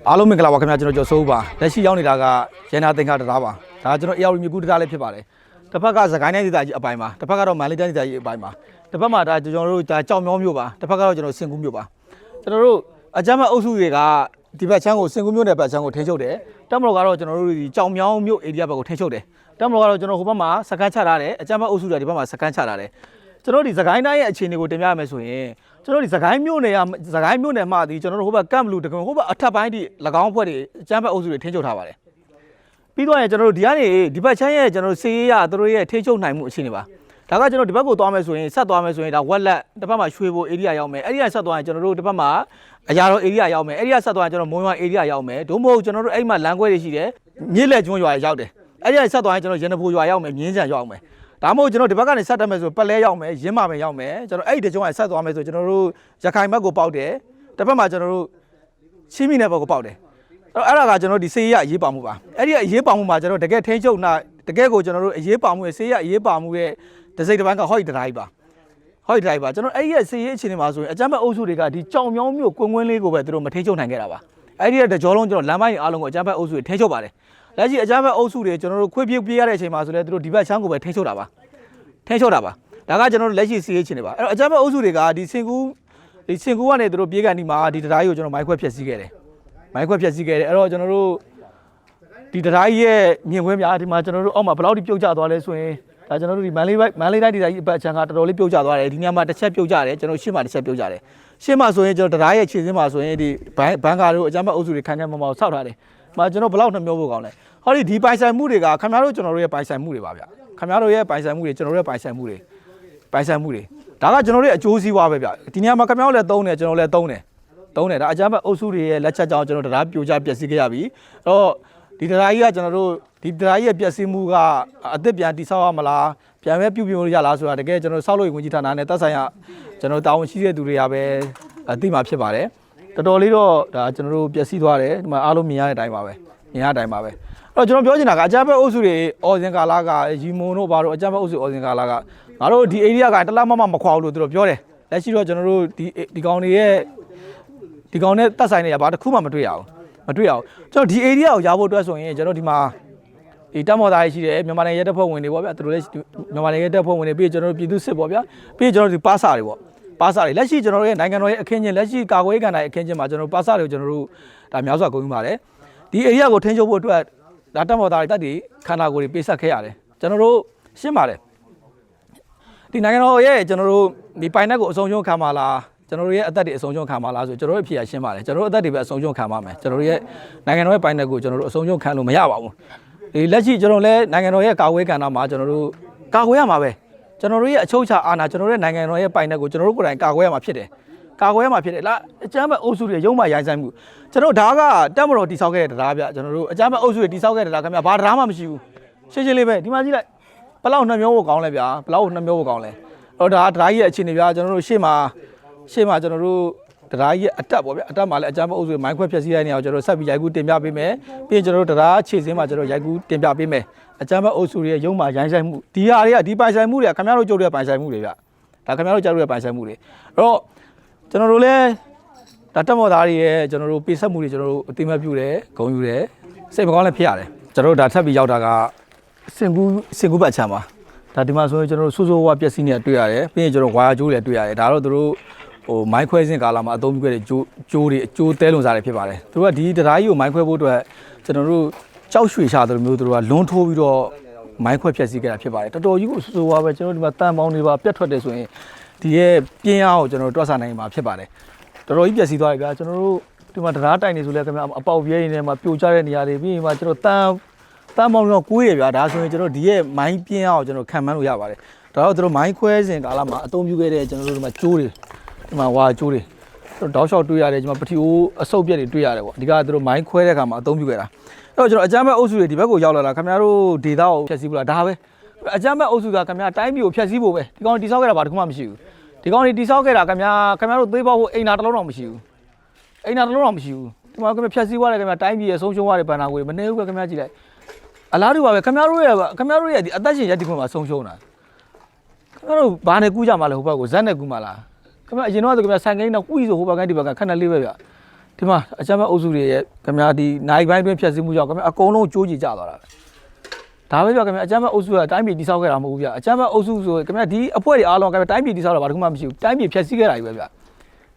အားလုံးမင်္ဂလာပါခင်ဗျာကျွန်တော်ကျော်စိုးပါလက်ရှိရောက်နေတာကရန်နာသင်္ခါတရားပါဒါကျွန်တော်အေရီမြကူတရားလေးဖြစ်ပါတယ်တစ်ဖက်ကစကိုင်းတိုင်းဒေသကြီးအပိုင်းမှာတစ်ဖက်ကတော့မန္တလေးတိုင်းဒေသကြီးအပိုင်းမှာတစ်ဖက်မှာဒါကျွန်တော်တို့ဒါကြောက်မြောင်းမျိုးပါတစ်ဖက်ကတော့ကျွန်တော်စင်ကူးမျိုးပါကျွန်တော်တို့အကြမ်းမဲ့အုပ်စုတွေကဒီဘက်ချမ်းကိုစင်ကူးမျိုးနဲ့ဘက်ချမ်းကိုထိန်းချုပ်တယ်တက်မလို့ကတော့ကျွန်တော်တို့ဒီကြောက်မြောင်းမျိုးဧရိယာဘက်ကိုထိန်းချုပ်တယ်တက်မလို့ကတော့ကျွန်တော်ဟိုဘက်မှာစကန်ချထားတယ်အကြမ်းမဲ့အုပ်စုတွေဒီဘက်မှာစကန်ချထားတယ်ကျွန်တော်ဒီစကိုင်းတိုင်းရဲ့အခြေအနေကိုတင်ပြရမယ်ဆိုရင်ကျွန်တော်ဒီစကိုင်းမြို့နယ်မှာဒီကျွန်တော်တို့ဟိုဘက်ကမ်ဘလူးတကွန်ဟိုဘက်အထက်ပိုင်းဒီ၎င်းဖွဲ့တွေအကျန်းဘက်အုပ်စုတွေထိန်းချုပ်ထားပါတယ်ပြီးတော့ရင်ကျွန်တော်တို့ဒီကနေဒီဘက်ချမ်းရဲ့ကျွန်တော်တို့စေးရသူတို့ရဲ့ထိန်းချုပ်နိုင်မှုအခြေအနေပါဒါကကျွန်တော်ဒီဘက်ကိုသွားမယ်ဆိုရင်ဆက်သွားမယ်ဆိုရင်ဒါဝက်လက်တစ်ဖက်မှာရွှေဘိုဧရိယာရောက်မယ်အဲ့ဒီကဆက်သွားရင်ကျွန်တော်တို့တစ်ဖက်မှာအရာတော်ဧရိယာရောက်မယ်အဲ့ဒီကဆက်သွားရင်ကျွန်တော်မုံရွာဧရိယာရောက်မယ်ဒို့မဟုတ်ကျွန်တော်တို့အဲ့မှာလမ်းခွဲတွေရှိတယ်မြစ်လက်ကျွန်းရွာရောက်တယ်အဲ့ဒီကဆက်သွားရင်ကျွန်တော်ရန်နဘိုရွာရောက်မယ်မြင်းချံရောက်မယ်ဒါမှမဟုတ်ကျွန်တော်ဒီဘက်ကနေဆက်တက်မယ်ဆိုပလဲရောက်မယ်ရင်းမာပင်ရောက်မယ်ကျွန်တော်အဲ့ဒီတကြုံကဆက်သွားမယ်ဆိုကျွန်တော်တို့ရခိုင်ဘက်ကိုပေါက်တယ်တစ်ဖက်မှာကျွန်တော်တို့ချင်းမိနယ်ဘက်ကိုပေါက်တယ်အဲ့ဒါကကျွန်တော်ဒီစေးရအရေးပါမှုပါအဲ့ဒီအရေးပါမှုမှာကျွန်တော်တကယ်ထိန်းချုပ်နာတကယ်ကိုကျွန်တော်တို့အရေးပါမှုရဲ့စေးရအရေးပါမှုရဲ့တစိမ့်တစ်ပိုင်းကဟော့ဒီဒရိုက်ပါဟော့ဒီဒရိုက်ပါကျွန်တော်အဲ့ဒီရဲ့စေးရအခြေအနေမှာဆိုရင်အကြမ်းမဲ့အုပ်စုတွေကဒီကြောင်မြောင်းမျိုးကွင်းကွင်းလေးကိုပဲသူတို့မထိန်းချုပ်နိုင်ခဲ့တာပါအဲ့ဒီရဲ့တကြောလုံးကျွန်တော်လမ်းပိုင်းအားလုံးကိုအကြမ်းမဲ့အုပ်စုတွေထိန်းချုပ်ပါတယ်လက်ရှိအကြမ်းမဲ့အုပ်စုတွေကျွန်တော်တို့ခွေးပြေးရတဲ့အချိန်မှာဆိုလဲသူတို့ဒီဘက်ချမ်းကိုပဲထိန်းချုပ်တာပါထိန်းချုပ်တာပါဒါကကျွန်တော်တို့လက်ရှိစီးရေးချင်းတွေပါအဲ့တော့အကြမ်းမဲ့အုပ်စုတွေကဒီစင်ကူးကနေသူတို့ပြေးကန်ဒီမှာဒီတရားကြီးကိုကျွန်တော်မိုက်ခွဲဖျက်ဆီးခဲ့တယ်မိုက်ခွဲဖျက်ဆီးခဲ့တယ်အဲ့တော့ကျွန်တော်တို့ဒီတရားကြီးရဲ့မြင်ကွင်းများဒီမှာကျွန်တော်တို့အောက်မှာဘယ်လောက်ထိပြုတ်ကျသွားလဲဆိုရင်ဒါကျွန်တော်တို့ဒီမန္တလေးတိုင်းဒေသကြီးအပတ်ချမ်းကတော်တော်လေးပြုတ်ကျသွားတယ်ဒီညမှာတစ်ချက်ပြုတ်ကျတယ်ကျွန်တော်ရှေ့မှာတစ်ချက်ပြုတ်ကျတယ်ရှေ့မှာဆိုရင်ကျွန်တော်တရားရဲ့ခြေစင်းမှာဆိုရင်ဒီဘန်ကာတို့အကြမ်းမဲ့အုပ်စုတွေခိုင်ခံမမောက်ဆောက်ထားတယ်မှာကျွန်တော်ဘယ်လောက်နှမျိုးဖို့ကောင်းလဲဟောဒီပိုင်ဆိုင်မှုတွေကခင်ဗျားတို့ကျွန်တော်တို့ရဲ့ပိုင်ဆိုင်မှုတွေပါဗျခင်ဗျားတို့ရဲ့ပိုင်ဆိုင်မှုတွေကျွန်တော်တို့ရဲ့ပိုင်ဆိုင်မှုတွေဒါကကျွန်တော်တို့ရဲ့အကျိုးစီးပွားပဲဗျဒီနေရာမှာခင်ဗျားတို့လည်းသုံးတယ်ကျွန်တော်လည်းသုံးတယ်ဒါအကြမ်းဖက်အုပ်စုတွေရဲ့လက်ချက်ကြောင့်ကျွန်တော်တရားပြိုကျပျက်စီးခဲ့ရပြီအဲ့တော့ဒီတရားကြီးကကျွန်တော်တို့ဒီတရားကြီးရဲ့ပျက်စီးမှုကအသစ်ပြန်တိဆောက်ရမလားပြန်ပဲပြုပြင်လို့ရလားဆိုတာတကယ်ကျွန်တော်ဆောက်လို့ဝင်ကြီးဌာနနဲ့သက်ဆိုင်ရာကျွန်တော်တာဝန်ရှိတဲ့သူတွေကပဲအသိမှဖြစ်ပါတယ်တော်တော်လေးတော့ဒါကျွန်တော်တို့ပျက်စီးသွားတယ်ဒီမှာအားလုံးမြင်ရတဲ့အတိုင်းပါပဲအဲ့တော့ကျွန်တော်ပြောချင်တာကအကြမ်းဖက်အုပ်စုတွေအော်စင်ကာလာကရီမွန်တို့ဘာတို့အကြမ်းဖက်အုပ်စုအော်စင်ကာလာကငါတို့ဒီဧရိယာကတလားမမခွာဘူးလို့သူတို့ပြောတယ်လက်ရှိတော့ကျွန်တော်တို့ဒီကောင်တွေရဲ့ဒီကောင်နဲ့တက်ဆိုင်နေရဘာတစ်ခုမှမတွေ့ရအောင်ကျွန်တော်ဒီဧရိယာကိုရဖို့အတွက်ဆိုရင်ကျွန်တော်ဒီမှာဒီတပ်မော်သားရှိတယ်မြန်မာနိုင်ငံရဲတပ်ဖွဲ့ဝင်တွေပေါ့ဗျာသူတို့လည်းမြန်မာနိုင်ငံရဲတပ်ဖွဲ့ဝင်တွေပြီးကျွန်တော်တို့ပြည်သူစစ်ပေါ့ဗျာပြီးကျွန်တော်တို့ဒီပါစာတွေပေါ့ပါစာတွေလက်ရှိကျွန်တော်တို့ရဲ့နိုင်ငံတော်ရဲ့အခင်းချင်းလက်ရှိကာကွယ်ရေးကဏ္ဍရဲ့အခင်းချင်းမှာကျွန်တော်တို့ပါစာတွေကိုကျွန်တော်တို့ဒါများစွာကုန်ယူပါတယ်ဒီဧရိယာကိုထိန်းချုပ်ဖို့အတွက်ဒါတပ်မော်သားတွေတက်တည်ခန္ဓာကိုယ်တွေပေးဆက်ခဲ့ရတယ်ကျွန်တော်တို့ရှင်းပါတယ်ဒီနိုင်ငံတော်ရဲ့ကျွန်တော်တို့ဒီပိုင်နက်ကိုအဆုံးရှုံးခံပါလားကျွန်တော်တို့ရဲ့အသက်တွေအဆုံးရှုံးခံပါလားဆိုကျွန်တော်တို့အဖြေရှင်းပါတယ်ကျွန်တော်တို့အသက်တွေပဲအဆုံးရှုံးခံပါမယ်ကျွန်တော်တို့ရဲ့နိုင်ငံတော်ရဲ့ပိုင်နက်ကိုကျွန်တော်တို့အဆုံးရှုံးခံလို့မရပါဘူးဒီလက်ရှိကျွန်တော်လည်းနိုင်ငံတော်ရဲ့ကာကွယ်ကဏ္ဍမှာကျွန်တော်တို့ကာကွယ်ရမှာပဲကျွန်တော်တို့ရဲ့အချုပ်အခြာအာဏာကျွန်တော်တို့ရဲ့နိုင်ငံတော်ရဲ့ပိုင်နက်ကိုကျွန်တော်တို့ကိုယ်တိုင်ကာကွယ်ရမှာဖြစ်တယ်လားအကြမ်းဖက်အုပ်စုတွေရုံးမှရိုင်းဆိုင်မှုကျွန်တော်ဒါကတက်မတော်တိဆောက်ခဲ့တဲ့တရားဗျကျွန်တော်တို့အကြမ်းဖက်အုပ်စုတွေတိဆောက်ခဲ့တဲ့တရားခင်ဗျာဘာတရားမှမရှိဘူးရှင်းလေးပဲဒီမှာကြည့်လိုက်ဘယ်လောက်နှမျိုးကိုကောင်းလဲဗျာဘယ်လောက်နှမျိုးကိုကောင်းလဲအဲ့တော့ဒါတရားကြီးရဲ့အခြေအနေဗျာကျွန်တော်တို့ရှေ့မှာကျွန်တော်တို့တရားကြီးရဲ့အတက်ပေါ့ဗျာအတက်မှာလည်းအကြမ်းဖက်အုပ်စုတွေမိုင်းခွဲဖျက်ဆီးတဲ့နေရာကိုကျွန်တော်ဆက်ပြီးရိုက်ကူးတင်ပြပေးမယ်ပြီးရင်ကျွန်တော်တို့တရားခြေစင်းမှာကျွန်တော်ရိုက်ကူးတင်ပြပေးမယ်အကြမ်းဖက်အုပ်စုတွေရဲ့ရုံးမှရိုင်းဆိုင်မှုဒီဟာတွေကဒီပိုင်ဆိုင်မှုတွေကခင်ဗျားတို့ကြုတ်တဲ့ပိုင်ဆိုင်မှုတွေဗျဒါခင်ဗျားတို့ကြားလို့တဲ့ပိုင်ဆိုင်မှုတွေအဲ့တော့ကျွန်တော်တို့လည်းဒါတက်မော်သားတွေရဲ့ကျွန်တော်တို့ပေးဆက်မှုတွေကျွန်တော်တို့အသိမှတ်ပြုတယ်ဂုဏ်ယူတယ်စိတ်မကောင်းလည်းဖြစ်ရတယ်ကျွန်တော်တို့ဒါထပ်ပြီးရောက်တာကစင်ကူးပတ်ချမ်းပါဒါဒီမှာဆိုရင်ကျွန်တော်တို့စိုးဝါပျက်စီးနေတာတွေ့ရတယ်ပြီးရင်ကျွန်တော်ဝါယာကျိုးတွေတွေ့ရတယ်ဒါတော့သူတို့ဟိုမိုင်းခွဲစင်ကာလာမှာအသုံးပြုခဲ့တဲ့ကျိုးတဲလွန်စားတွေဖြစ်ပါတယ်သူတို့ကဒီတရားကြီးကိုမိုင်းခွဲဖို့အတွက်ကျွန်တော်တို့ကြောက်ရွှေရှာတယ်မျိုးသူတို့ကလွန်ထိုးပြီးတော့မိုင်းခွဲဖျက်ဆီးခဲ့တာဖြစ်ပါတယ်တော်တော်ကြီးကိုစိုးဝါပဲကျွန်တော်ဒီမှာတန်ပေါင်းတွေပါပြတ်ထွက်တယ်ဆိုရင်ဒီရဲ့ပြင်းအားကိုကျွန်တော်တို့တွက်ဆနိုင်မှာဖြစ်ပါတယ်တော်တော်ကြီးပျက်စီးသွားပြီဗျာကျွန်တော်တို့ဒီမှာတရားတိုင်နေဆိုလဲခင်ဗျာအပေါက်ပြဲနေတယ်မှာပြိုကျတဲ့နေရာတွေပြီးရင်မှာကျွန်တော်တန်ပေါင်းတော့ကိုးရဗျာဒါဆိုရင်ကျွန်တော်ဒီရဲ့မိုင်းပြင်းအားကိုကျွန်တော်ခံမှန်းလို့ရပါတယ်ဒါတော့တို့မိုင်းခွဲစဉ်ကာလမှာအသုံးပြုခဲ့တဲ့ကျွန်တော်တို့ဒီမှာကျိုးတွေဒီမှာဝါကျိုးတွေတောက်လျှောက်တွေ့ရတယ်ဒီမှာပထီအိုးအဆုပ်ပြက်တွေတွေ့ရတယ်ပေါ့အဓိကတို့မိုင်းခွဲတဲ့အခါမှာအသုံးပြုခဲ့တာအဲ့တော့ကျွန်တော်အကြမ်းဖက်အုပ်စုတွေဒီဘက်ကိုရောက်လာတာခင်ဗျားတို့ဒေသကိုဖျက်ဆီးဘူးလားဒါပဲအကြမ်းဖက်အုပ်စုကခင်ဗျားတိုင်းပြည်ကိုဖျက်ဆီးဖို့ပဲဒီကောင်တိဆောက်ခဲ့တာဘာတစ်ခုမှမရှိဘူးဒီကောင်တိဆောက်ခဲ့တာခင်ဗျားတို့သေးပေါက်ဖို့အိမ်နာတစ်လုံးတော့မရှိဘူးဒီမှာခင်ဗျားဖျက်ဆီးသွားတယ်ခင်ဗျာတိုင်းပြည်ရဲ့ဆုံးရှုံးသွားတဲ့ဘဏ္ဍာငွေမနေဘူးပဲခင်ဗျားကြည့်လိုက်အလားတူပါပဲခင်ဗျားတို့ရဲ့ဒီအသက်ရှင်ရပ်တည်ခွင့်မှာဆုံးရှုံးတာခင်ဗျားတို့ဘာနဲ့ကူးကြမှာလဲဟိုဘက်ကိုဇက်နဲ့ကူးမှာလားခင်ဗျာအရင်တော့ဆိုခင်ဗျာဆိုင်ကိန်းတော့ကွီးဆိုဟိုဘက်ကိုင်းဒီဘက်ကခဏလေးပဲဗျ ဒီမှာအကြမ်းဖက်အုပ်စုတွေရဲ့ခင်ဗျာဒီနိုင်ပိုင်းတွင်ဖြတ်စည်းမှုကြောင့်ခင်ဗျာအကုန်လုံးကြိုးကြည့်ကြသွားတာဒါပဲပြောခင်ဗျာအကြမ်းဖက်အုပ်စုကတိုင်းပြည်တိဆောက်ခဲ့တာမဟုတ်ဘူးဗျအကြမ်းဖက်အုပ်စုဆိုခင်ဗျာဒီအဖွဲ့တွေအားလုံးခင်ဗျာတိုင်းပြည်တိဆောက်တာဘာတခုမှမရှိဘူးတိုင်းပြည်ဖြတ်စည်းခဲ့တာကြီးပဲဗျ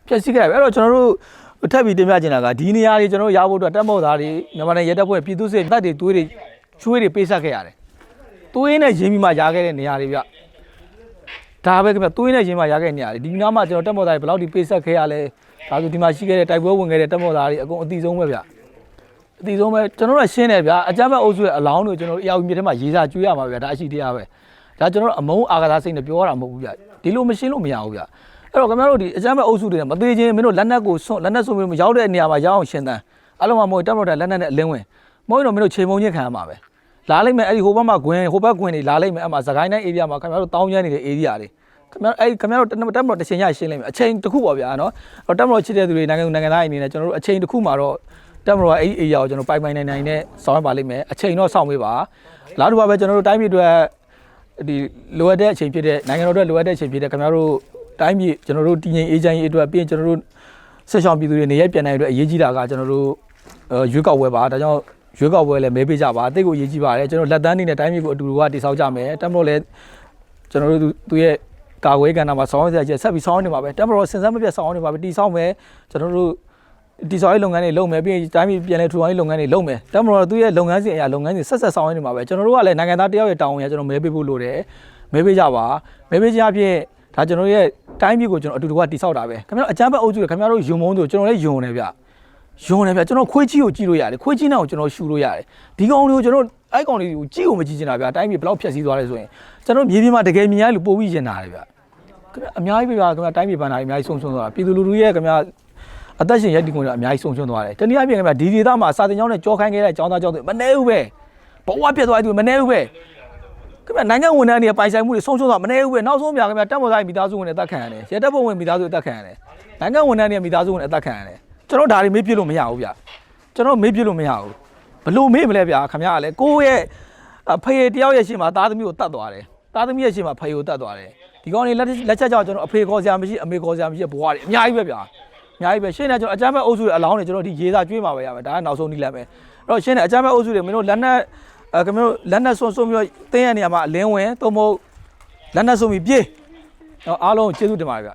ဖြတ်စည်းခဲ့တာပဲအဲ့တော့ကျွန်တော်တို့ထပ်ပြီးတင်ပြချင်တာကဒီနေရာတွေကျွန်တော်တို့ရဖို့အတွက်တက်မော့သားတွေမြန်မာနိုင်ငံရဲတပ်ဖွဲ့ပြည်သူ့စစ်တပ်တွေသွေးတွေချွေးတွေပေးဆက်ခဲ့ရတယ်သွေးနဲ့ရင်းပြီးမှရခဲ့တဲ့နေရာတွေဗျဒါပဲခင်ဗျသွေးနဲ့ရင်းမှရခဲ့တဲ့နေရာတွေဒီနားမှာကျွန်တော်တက်မော့သားတွေဘယ်လောက်ဒီပေးဆက်ခဲ့ရလဲဒါဆိုဒီမှာရှိခဲ့တဲ့တိုက်ပွဲဝင်ခဲ့တဲ့တက်မော့သားတွေအကုန်အတိဆုံးပဲဗျအတိဆုံးပဲကျွန်တော်တို့ရှင်းတယ်ဗျအကြမ်းဖက်အုပ်စုရဲ့အလောင်းတွေကျွန်တော်တို့အရာမြေထဲမှာရေးစားကျွေးရမှာဗျဒါအရှိတရားပဲဒါကျွန်တော်တို့အမုန်းအာဃာတစိတ်နဲ့ပြောရတာမဟုတ်ဘူးဗျဒီလိုမရှင်းလို့မရဘူးဗျအဲ့တော့ခင်ဗျားတို့ဒီအကြမ်းဖက်အုပ်စုတွေနဲ့မသေးချင်းမင်းတို့လက်နက်ကိုစွန့်လက်နက်စွန့်ပြီးမရောက်တဲ့နေရာမှာရောက်အောင်ရှင်းတန်းအလုံးမမဟုတ်တက်မော့တဲ့လက်နက်နဲ့အလင်းဝင်မဟုတ်ရင်တော့မင်းတို့ချိန်မုံချင်းခံရမှာပဲလာလိုက်မယ်အဲ့ဒီဟိုဘက်မှာဂွင်ဟိုဘက်ဂွင်တွေလာလိုက်မယ်အဲ့မှာစကိုင်းတိုင်း area မှာခင်ဗျားတို့တောင်းကျမ်းနေတဲ့ area တွေခင်ဗျားအဲ့ခင်ဗျားတို့တက်မော့တစ်ချိန်ရရှင်းလိုက်မယ်အချိန်တစ်ခုပေါ့ဗျာနော်အဲ့တက်မော့ချစ်တဲ့သူတွေနိုင်ငံသားအနေနဲ့ကျွန်တော်တို့အချိန်တစ်ခုမှာတော့တက်မော့အဲ့ဒီ area ကိုကျွန်တော်ပိုင်နိုင်နဲ့ဆောင်းရပါလိမ့်မယ်အချိန်တော့စောင့်ပေးပါလာတော့ပဲကျွန်တော်တို့တိုင်းပြည်အတွက်ဒီလိုအပ်တဲ့အချိန်ဖြစ်တဲ့နိုင်ငံတော်အတွက်လိုအပ်တဲ့အချိန်ဖြစ်တဲ့ခင်ဗျားတို့တိုင်းပြည်ကျွန်တော်တို့တည်ငြိမ်အေးချမ်းရေးအတွက်ပြီးရင်ကျွန်တော်တို့ဆက်ဆောင်ပြည်သူတွေနေရပြန်နိုင်အတွက်အရေးကြီးတာကကျွန်တော်တို့ရွေးကောက်ပွဲပါဒါကြောင့်ရွေးကောက်ပွဲလည်းမဲပေးကြပါအသိကိုအရေးကြီးပါတယ်ကျွန်တော်လက်တန်းနေတဲ့တိုင်းပြည်ကိုအတူတူကတည်ဆောက်ကြမယ်တက်မလို့လည်းကျွန်တော်တို့သူရဲ့ကာကွယ်ကဏ္ဍမှာဆောင်းရစရာဆက်ပြီးဆောင်းနေပါပဲတက်မလို့စဉ်ဆက်မပြတ်ဆောင်းနေပါပဲတည်ဆောက်မယ်ကျွန်တော်တို့တည်ဆောက်ရေးလုပ်ငန်းတွေလုပ်မယ်ပြီးရင်တိုင်းပြည်ပြန်လည်ထူထောင်ရေးလုပ်ငန်းတွေလုပ်မယ်တက်မလို့သူရဲ့လုပ်ငန်းစဉ်အရာလုပ်ငန်းစဉ်ဆက်ဆောင်းနေပါပဲကျွန်တော်တို့ကလည်းနိုင်ငံသားတယောက်ရဲ့တာဝန်ရကျွန်တော်မဲပေးဖို့လိုတယ်မဲပေးကြပါမဲပေးကြဖြင့်ဒါကျွန်တော်ရဲ့တိုင်းပြည်ကိုကျွန်တော်အတူတူကတိဆောက်တာပဲခင်ဗျားတို့အကြမ်းဖက်အုပ်စုတွေခင်ဗျားတို့ယုံမုန်းဆိုကျွန်တော်လည်းယုံတယ်ဗျယုံတယ်ဗျကျွန်တော်ခွေးကြီးကိုကြည့်လို့ရတယ်ခွေးကြီးနောက်ကိုကျွန်တော်ရှူလို့ရတယ်ဒီကောင်တွေကိုကျွန်တော်အဲ့ကောင်တွေကိုကြည့်ကိုမကြည့်ချင်တာဗျတိုင်းပြည်ဘယ်လောက်ဖြက်စီးသွားလဲဆိုရင်ကျွန်တော်မြေပြင်မှာတကယ်မြင်ရလို့ပို့ပြီးကျင်တာလေဗျခင်ဗျာအများကြီးပဲဗျခင်ဗျာတိုင်းပြည်ဘဏ္ဍာတွေအများကြီးဆုံးရှုံးသွားတာပြည်သူလူထုရဲ့ခင်ဗျာအသက်ရှင်ရက်ဒီကုန်တွေအများကြီးဆုံးရှုံးသွားတယ်တနည်းအားဖြင့်ခင်ဗျာဒီဒေသမှာစာတင်ကျောင်းနဲ့ကြောခိုင်းခဲ့တဲ့ကျောင်းသားကျောင်းတွေမနေဘူးပဲဘဝပြတ်သွားတဲ့သူမနေဘူးပဲခင်ဗျာနိုင်ငံဝန်ထမ်းတွေပိုင်ဆိုင်မှုတွေဆုံးရှုံးသွားမနေဘူးပဲနောက်ဆုံးပြခင်ဗျာတက်မော်သားမိသားစုဝင်တွေအသက်ခံရတယ်ရဲတပ်ဖွဲ့ဝင်မိသားစုအသက်ခံရတယ်နိုင်ငံဝန်ထမ်းတွေမိသားစုဝင်အသက်ခံရတယ်ကျွန်တော်ဒါတွေမေးပြလို့မရဘူးဗျကျွန်တော်မေးပြလို့မရဘူးဘလို့မေးမလဲဗျခင်ဗျာကလည်းကိုယ့်ရဲ့ဖေတယောက်ရဲ့ရှေ့မှာသားသမီးကိုတတ်သွားတယ်သားသမီးရဲ့ရှေ့မှာဖေကိုတတ်သွားတယ်ဒီကောင်တွေလက်ချက်ကြောင့်ကျွန်တော်အဖေခေါ်စရာမရှိအမေခေါ်စရာမရှိဘဝတွေအများကြီးပဲဗျာအများကြီးပဲရှင်းနေကျွန်တော်အကြမ်းဖက်အုပ်စုတွေအလောင်းတွေကျွန်တော်ဒီရေးစာကျွေးမှာပဲရမယ်ဒါကနောက်ဆုံးနည်းလမ်းပဲအဲ့တော့ရှင်းနေအကြမ်းဖက်အုပ်စုတွေမင်းတို့လက်နက်ခင်ဗျားတို့လက်နက်ဆွန့်ပြီးတော့တင်းရနေရမှာအလင်းဝင်သို့မဟုတ်လက်နက်ဆွန့်ပြီးပြေးအားလုံးကျေးဇူးတင်ပါတယ်ဗျ